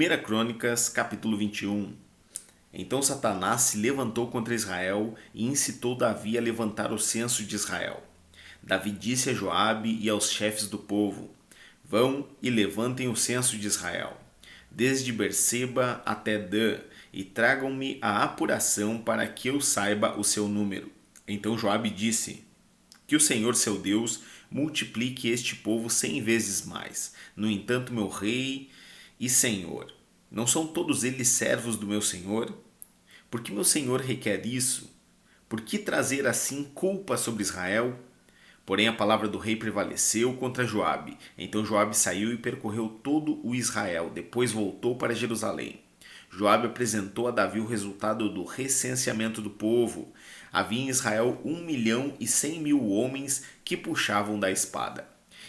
1 Crônicas, capítulo 21. Então Satanás se levantou contra Israel e incitou Davi a levantar o censo de Israel. Davi disse a Joabe e aos chefes do povo: Vão e levantem o censo de Israel, desde Berseba até Dan, e tragam-me a apuração para que eu saiba o seu número. Então Joabe disse: Que o Senhor seu Deus multiplique este povo 100 vezes mais. No entanto, meu rei e senhor, não são todos eles servos do meu senhor? Por que meu senhor requer isso? Por que trazer assim culpa sobre Israel? Porém a palavra do rei prevaleceu contra Joabe. Então Joabe saiu e percorreu todo o Israel. Depois voltou para Jerusalém. Joabe apresentou a Davi o resultado do recenseamento do povo. Havia em Israel 1.100.000 homens que puxavam da espada.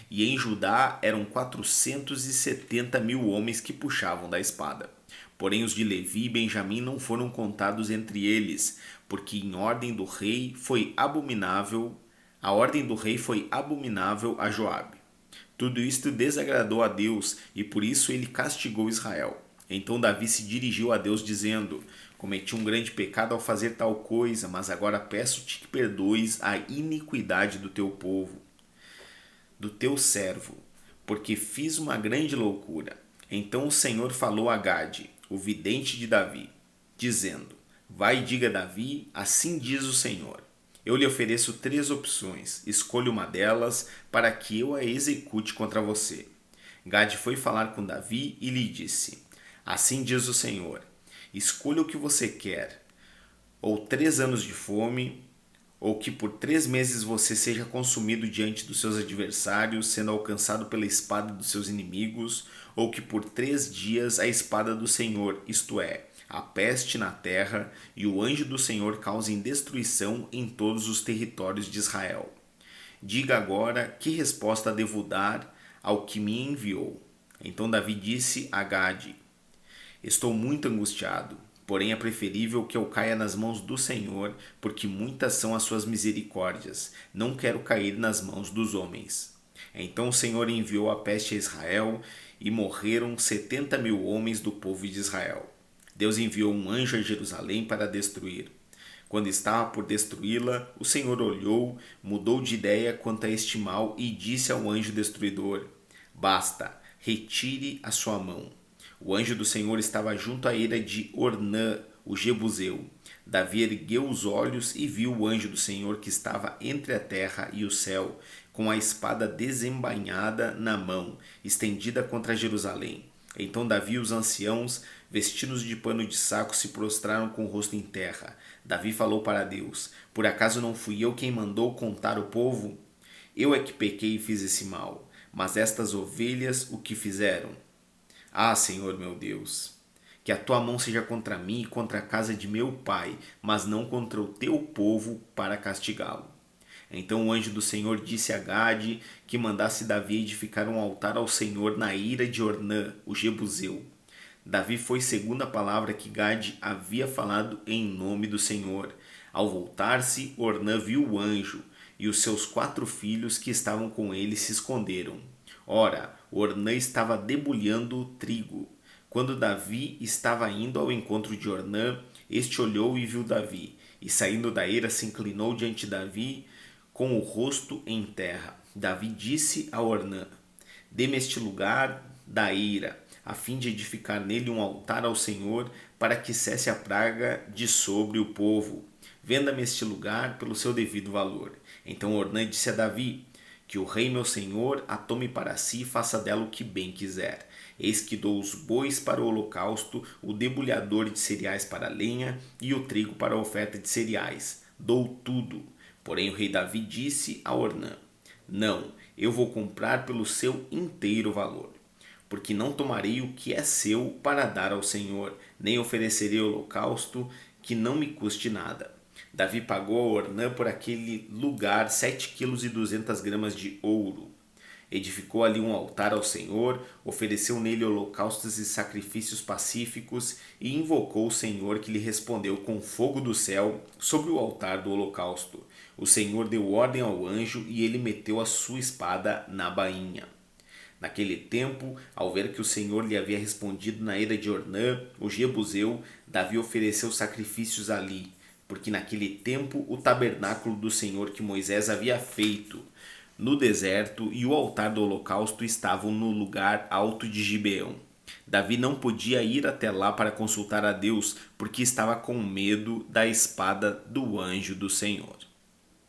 E em Judá eram 470.000 homens que puxavam da espada. Porém os de Levi e Benjamim não foram contados entre eles, porque em ordem do rei foi abominável, a ordem do rei foi abominável a Joabe. Tudo isto desagradou a Deus e por isso ele castigou Israel. Então Davi se dirigiu a Deus dizendo: Cometi um grande pecado ao fazer tal coisa, mas agora peço-te que perdoes a iniquidade do teu povo, do teu servo, porque fiz uma grande loucura. Então o Senhor falou a Gade, o vidente de Davi, dizendo: Vai e diga a Davi, assim diz o Senhor. Eu lhe ofereço 3 opções, escolha uma delas para que eu a execute contra você. Gade foi falar com Davi e lhe disse: Assim diz o Senhor, escolha o que você quer, ou 3 anos de fome, ou que por 3 meses você seja consumido diante dos seus adversários, sendo alcançado pela espada dos seus inimigos, ou que por 3 dias a espada do Senhor, isto é, a peste na terra, e o anjo do Senhor causem destruição em todos os territórios de Israel. Diga agora que resposta devo dar ao que me enviou. Então Davi disse a Gade: Estou muito angustiado, porém é preferível que eu caia nas mãos do Senhor, porque muitas são as suas misericórdias. Não quero cair nas mãos dos homens. Então o Senhor enviou a peste a Israel e morreram 70.000 homens do povo de Israel. Deus enviou um anjo a Jerusalém para destruir. Quando estava por destruí-la, o Senhor olhou, mudou de ideia quanto a este mal e disse ao anjo destruidor: Basta, retire a sua mão. O anjo do Senhor estava junto à eira de Ornã, o Jebuseu. Davi ergueu os olhos e viu o anjo do Senhor que estava entre a terra e o céu, com a espada desembainhada na mão, estendida contra Jerusalém. Então Davi e os anciãos, vestidos de pano de saco, se prostraram com o rosto em terra. Davi falou para Deus: Por acaso não fui eu quem mandou contar o povo? Eu é que pequei e fiz esse mal. Mas estas ovelhas o que fizeram? Ah, Senhor meu Deus, que a tua mão seja contra mim e contra a casa de meu pai, mas não contra o teu povo para castigá-lo. Então o anjo do Senhor disse a Gade que mandasse Davi edificar um altar ao Senhor na ira de Ornã, o Jebuseu. Davi foi segundo a palavra que Gade havia falado em nome do Senhor. Ao voltar-se, Ornã viu o anjo, e os seus 4 filhos que estavam com ele se esconderam. Ora, Ornã estava debulhando o trigo. Quando Davi estava indo ao encontro de Ornã, este olhou e viu Davi, e saindo da eira se inclinou diante de Davi com o rosto em terra. Davi disse a Ornã: Dê-me este lugar da eira, a fim de edificar nele um altar ao Senhor, para que cesse a praga de sobre o povo. Venda-me este lugar pelo seu devido valor. Então Ornã disse a Davi: Que o rei meu senhor a tome para si e faça dela o que bem quiser. Eis que dou os bois para o holocausto, o debulhador de cereais para a lenha e o trigo para a oferta de cereais. Dou tudo. Porém o rei Davi disse a Ornã: Não, eu vou comprar pelo seu inteiro valor. Porque não tomarei o que é seu para dar ao Senhor, nem oferecerei holocausto que não me custe nada. Davi pagou a Ornã por aquele lugar 7,2 kg de ouro. Edificou ali um altar ao Senhor, ofereceu nele holocaustos e sacrifícios pacíficos e invocou o Senhor, que lhe respondeu com fogo do céu sobre o altar do holocausto. O Senhor deu ordem ao anjo e ele meteu a sua espada na bainha. Naquele tempo, ao ver que o Senhor lhe havia respondido na ira de Ornã, o Jebuseu, Davi ofereceu sacrifícios ali, porque naquele tempo o tabernáculo do Senhor que Moisés havia feito no deserto e o altar do holocausto estavam no lugar alto de Gibeão. Davi não podia ir até lá para consultar a Deus, porque estava com medo da espada do anjo do Senhor.